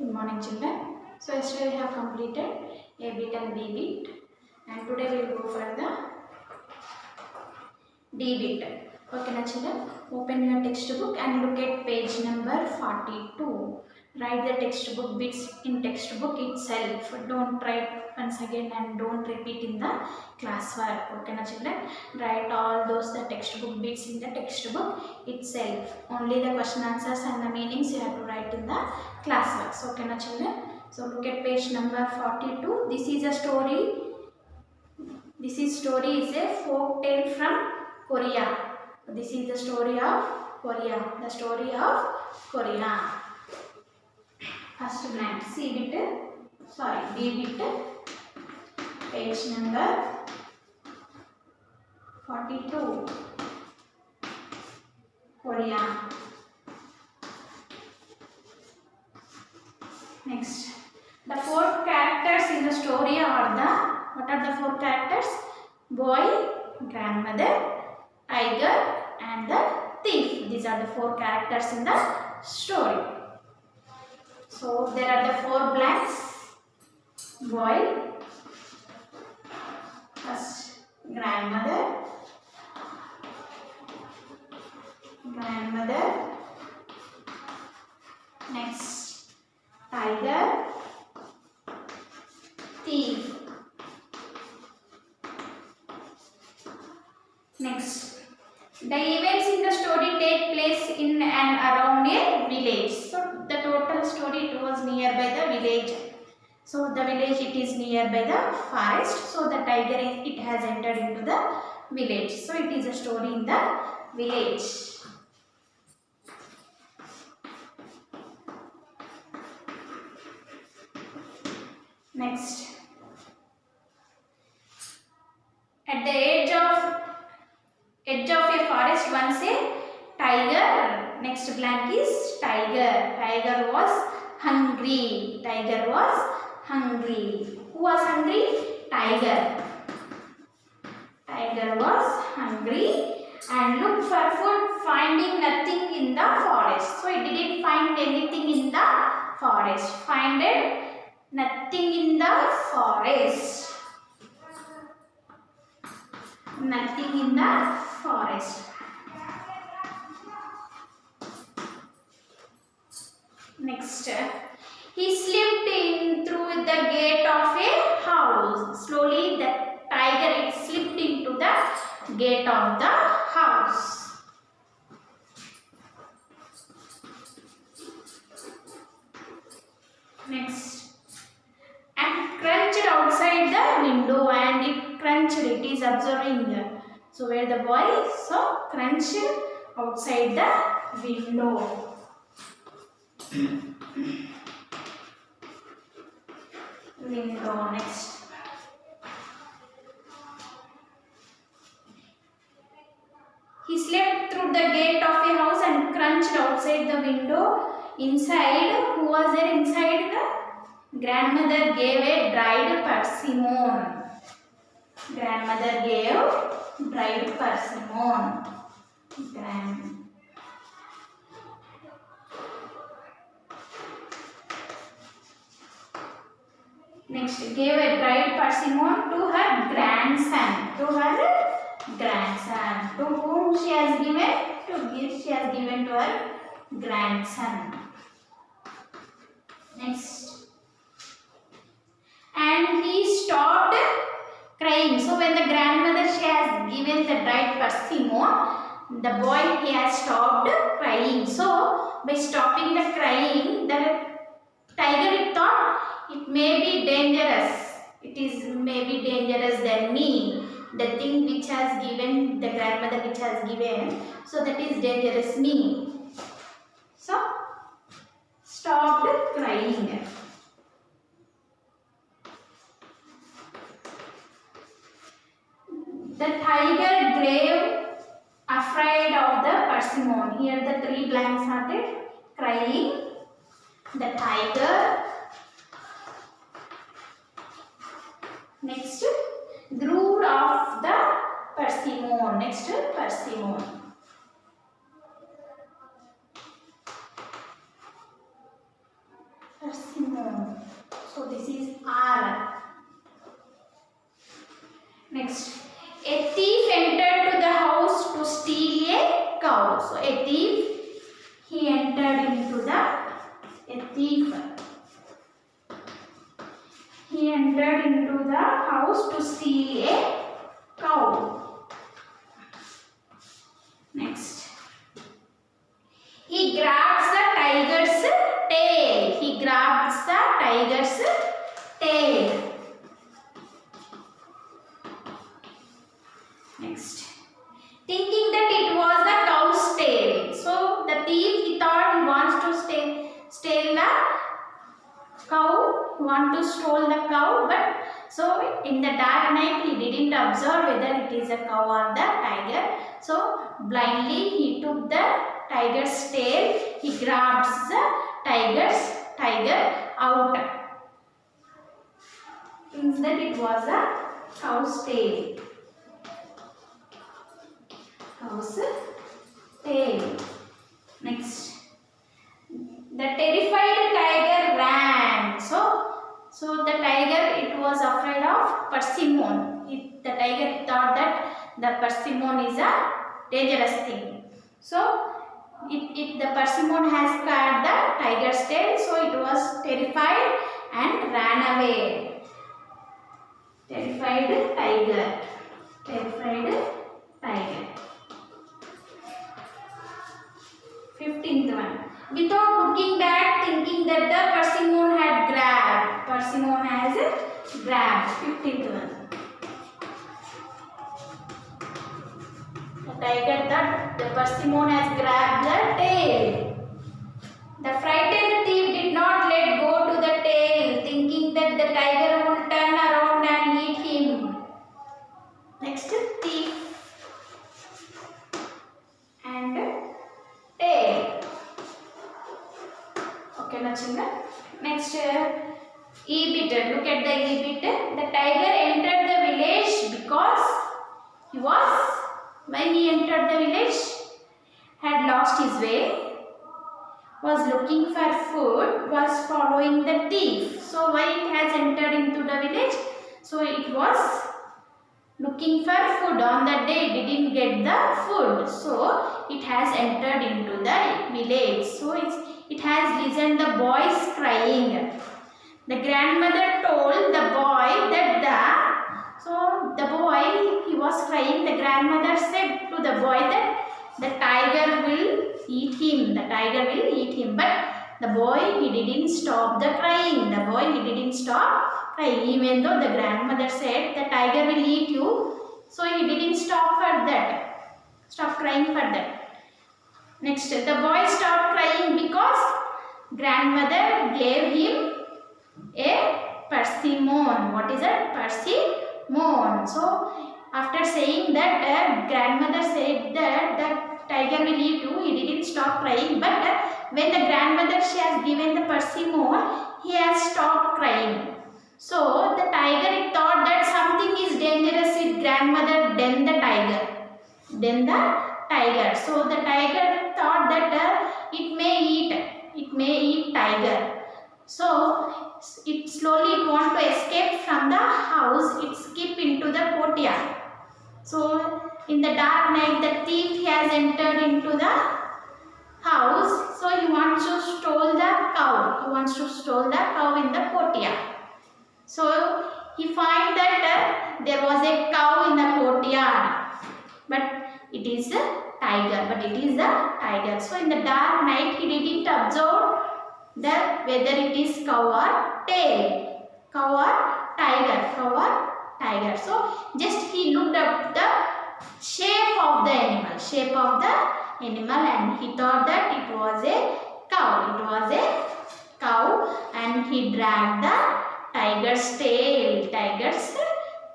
Good morning children. So yesterday we have completed A bit and B bit and today we will go for the D bit. Okay na children, open your textbook and look at page number 42. Write the textbook bits in textbook itself. Don't write once again and don't repeat in the classwork. Okay na children, write all those the textbook bits in the textbook itself. Only the question answers and the meanings you have to write in the classworks. Okay na children. So look at page number 42. This is a story. Story is a folk tale from Korea. This is the story of Korea. The story of Korea. First blank C bit, D bit, page number 42. Korea. Next, the four characters in the story are the, what are the four characters? Boy, grandmother, tiger and the thief. These are the four characters in the story. So there are the four blanks. Boy, first grandmother, next tiger, thief. Next, the events in the story take place in and around a village. So the total story it was nearby the village. So the village it is nearby the forest. So the tiger it has entered into the village. So it is a story in the village. Next, at the edge of a forest once a tiger. Next blank is tiger. Tiger was hungry. Who was hungry? Tiger. Tiger was hungry and looked for food, finding nothing in the forest. So it didn't find anything in the forest. Finded nothing in the forest. Nothing in the forest. Next, he slipped in through the gate of a house. Slowly the tiger it slipped into the gate of the house. Next, and crunched outside the window, and it crunched, it is observing. So where the boy saw crunched outside the window. Window. Next, he slept through the gate of a house and crunched outside the window. Inside, who was there inside? The grandmother gave a dried persimmon. Grandmother gave dried persimmon. Next, gave a dried persimmon to her grandson. To whom she has given? She has given to her grandson. Next, and he stopped crying. So when the grandmother she has given the dried persimmon, the boy he has stopped crying. So by stopping the crying, the tiger it thought it may be dangerous. It is maybe dangerous than me. The thing which has given, the grandmother which has given, so that is dangerous me. So stopped crying. The tiger grew afraid of the persimmon. Here the three blanks are there. Crying. The tiger. Next, grew of the persimmon. Next, persimmon. Persimmon. So this is R. Next, a thief entered to the house to steal a cow. So a thief, he entered into the, a thief, he entered into the house to steal a cow. Next, he grabs the tiger's tail. He grabs the tiger's tail. Next, thinking that it was the cow's tail. So the thief, he thought he wants to steal the cow, he want to steal the cow, but so in the dark night he didn't observe whether it is a cow or the tiger. So blindly he took the tiger's tail, he grabs the tiger out. Thinks that it was a cow's tail. Cow's tail. Next, the terrified tiger ran. So the tiger, it was afraid of persimmon. The tiger thought that the persimmon is a dangerous thing. So the persimmon has cut the tiger's tail, so it was terrified and ran away. Terrified tiger. Terrified tiger. 15th one. Without looking back, thinking that the persimmon had grabbed. Persimmon has grabbed. 15th one. The tiger thought the persimmon has grabbed the tail. The frightened thief did not let go to the tail, thinking that the tiger would turn around and eat him. Next, thief and tail. Okay, now children. Next, E-bit. Look at the E-bit. The tiger entered the village because he was, when he entered the village, had lost his way, was looking for food, was following the thief. So why it has entered into the village? So it was looking for food. On that day it didn't get the food. So it has entered into the village. So it has listened the boys crying. The grandmother told the boy that the boy, he was crying. The grandmother said to the boy that the tiger will eat him. The tiger will eat him. But the boy, he didn't stop the crying. The boy, he didn't stop crying. Even though the grandmother said the tiger will eat you, so he didn't stop for that. Stop crying for that. Next, the boy stopped crying because grandmother gave him a persimmon. What is it? Persimmon. So after saying that, grandmother said that the tiger will eat you, he didn't stop crying. But when the grandmother, she has given the persimmon, he has stopped crying. So the tiger thought that something is dangerous with grandmother than the tiger. So the tiger thought that it may eat tiger. So it slowly want to escape from the house. It skip into the courtyard. So in the dark night, the thief has entered into the house. So he wants to steal the cow. He wants to steal the cow in the courtyard. So he find that there was a cow in the courtyard, but it is a tiger. So in the dark night, he didn't observe whether it is cow or tail, cow or tiger. So just he looked up the shape of the animal, and he thought that it was a cow. And he dragged the tiger's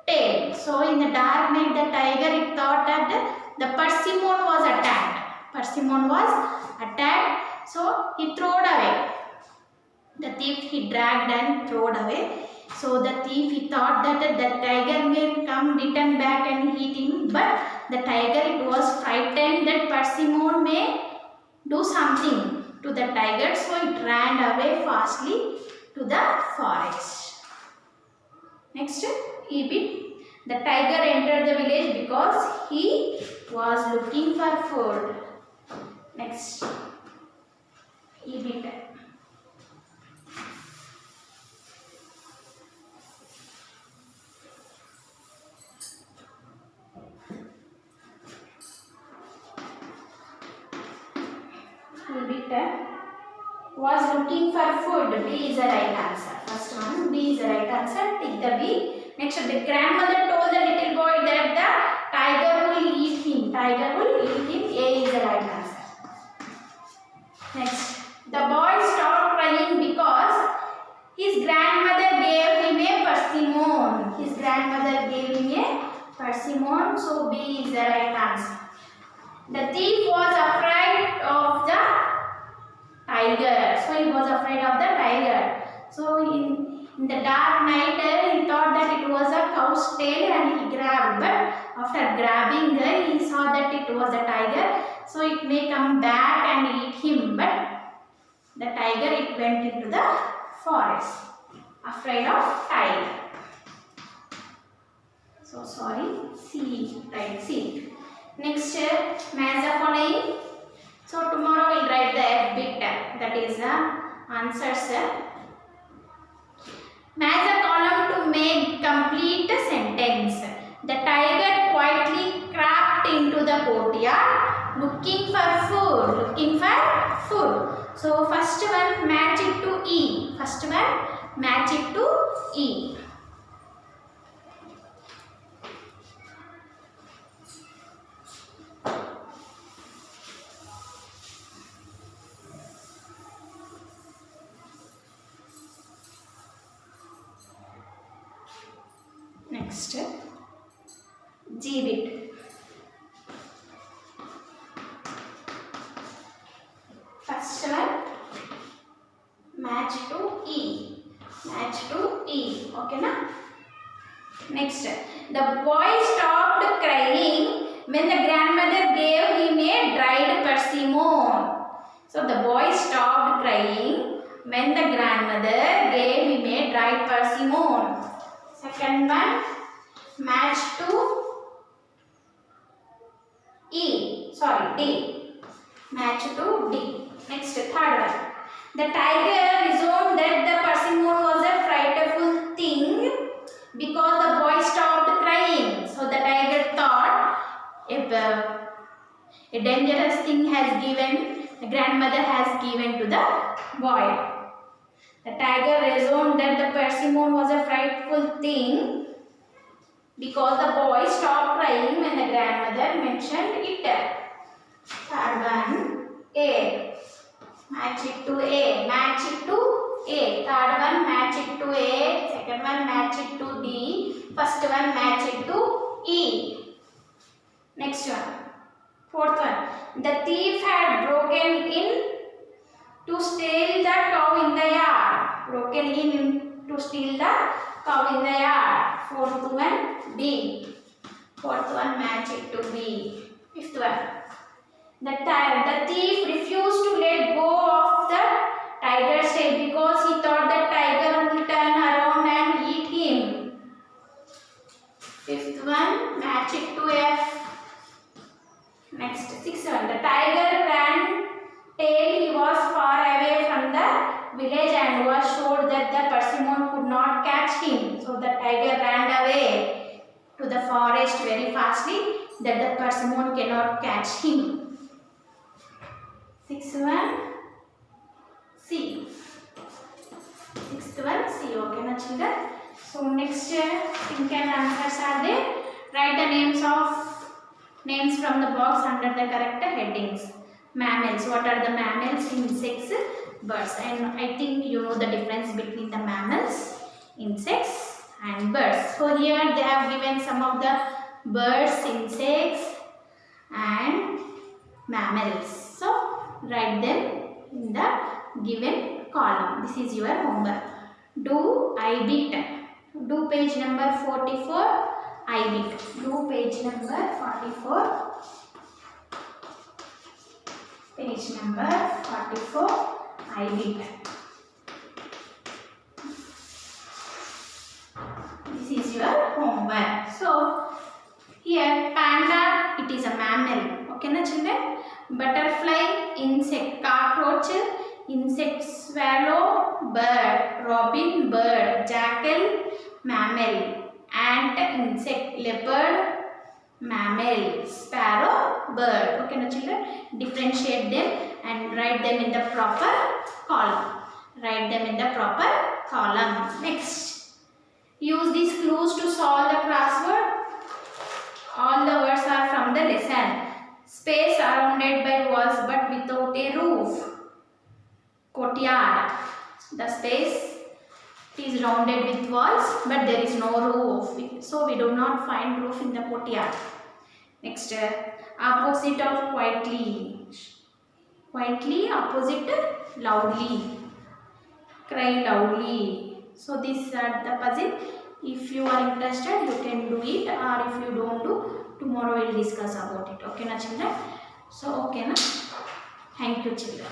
tail. So in the dark night, the tiger, it thought that the persimmon was attacked. So he threw it away. The thief, he dragged and threw it away. So the thief, he thought that the tiger may come, return back and eat him. But the tiger, it was frightened that persimmon may do something to the the tiger, so it ran away fastly to the forest. Next, E bit. The tiger entered the village because he was looking for food. Next, E bit. Was looking for food. B is the right answer. First one, B is the right answer. Take the B. Next, the grandmother told the little boy that the tiger will eat him. Tiger will eat him. A is the right answer. Next, the boy stopped crying because his grandmother gave him a persimmon. His grandmother gave him a persimmon. So B is the right answer. The thief was afraid of the tiger. So he was afraid of the tiger. So in the dark night he thought that it was a cow's tail and he grabbed. But after grabbing he saw that it was a tiger. So it may come back and eat him. But the tiger, it went into the forest. Afraid of tiger. So sorry. C. Right. C. Next, match the following. So tomorrow we'll write the F bit, that is the answers. Match the column to make complete the sentence. The tiger quietly crept into the courtyard looking for food. Looking for food. So first one, match it to E. First one, match it to E. Next, G bit. First one, match to E. Match to E. Okay, na? Next, the boy stopped crying when the grandmother gave him a dried persimmon. So the boy stopped crying when the grandmother gave him a dried persimmon. Second one, match to E. Sorry, D. Match to D. Next, third one. The tiger reasoned that the persimmon was a frightful thing because the boy stopped crying. So the tiger thought, if a dangerous thing has given, the grandmother has given to the boy. The tiger reasoned that the persimmon was a frightful thing because the boy stopped crying when the grandmother mentioned it. Third one, A. Match it to A. Match it to A. Third one, match it to A. Second one, match it to D. First one, match it to E. Next one. Fourth one. The thief had broken in to steal the cow in the yard. Broken in to steal the cow in the yard. Fourth one, B. Fourth one, match it to B. Fifth one. The thief refused to let go of the tiger's tail because he thought the tiger would turn around and eat him. Fifth one, match it to F. Next, sixth one. The tiger ran till he was far away from the village and was sure that the persimmon could not catch him. So the tiger ran away to the forest very fastly that the persimmon cannot catch him. Sixth one, C. Sixth one, C. Okay, na children. So next, think and answers are there. Write the names from the box under the correct headings. Mammals. What are the mammals? Insects, birds. And I think you know the difference between the mammals, insects and birds. So here they have given some of the birds, insects and mammals. So write them in the given column. This is your homework. Do I bit. Do page number 44. I bit. Do page number 44. Page number 44. I will. This is your homework. So here panda, it is a mammal. Okay na children? Butterfly, insect, cockroach, insect, swallow, bird, robin, bird, jackal, mammal, ant, insect, leopard, mammal, sparrow, bird. Okay na children? Differentiate them and write them in the proper column. Write them in the proper column. Next, use these clues to solve the crossword. All the words are from the lesson. Space surrounded by walls but without a roof. Courtyard. The space is rounded with walls but there is no roof. So we do not find roof in the courtyard. Next, opposite of quietly. Quietly, opposite loudly. Cry loudly. So these are the puzzle. If you are interested, you can do it, or if you don't do, tomorrow we'll discuss about it. Okay na children? So okay na? Thank you children.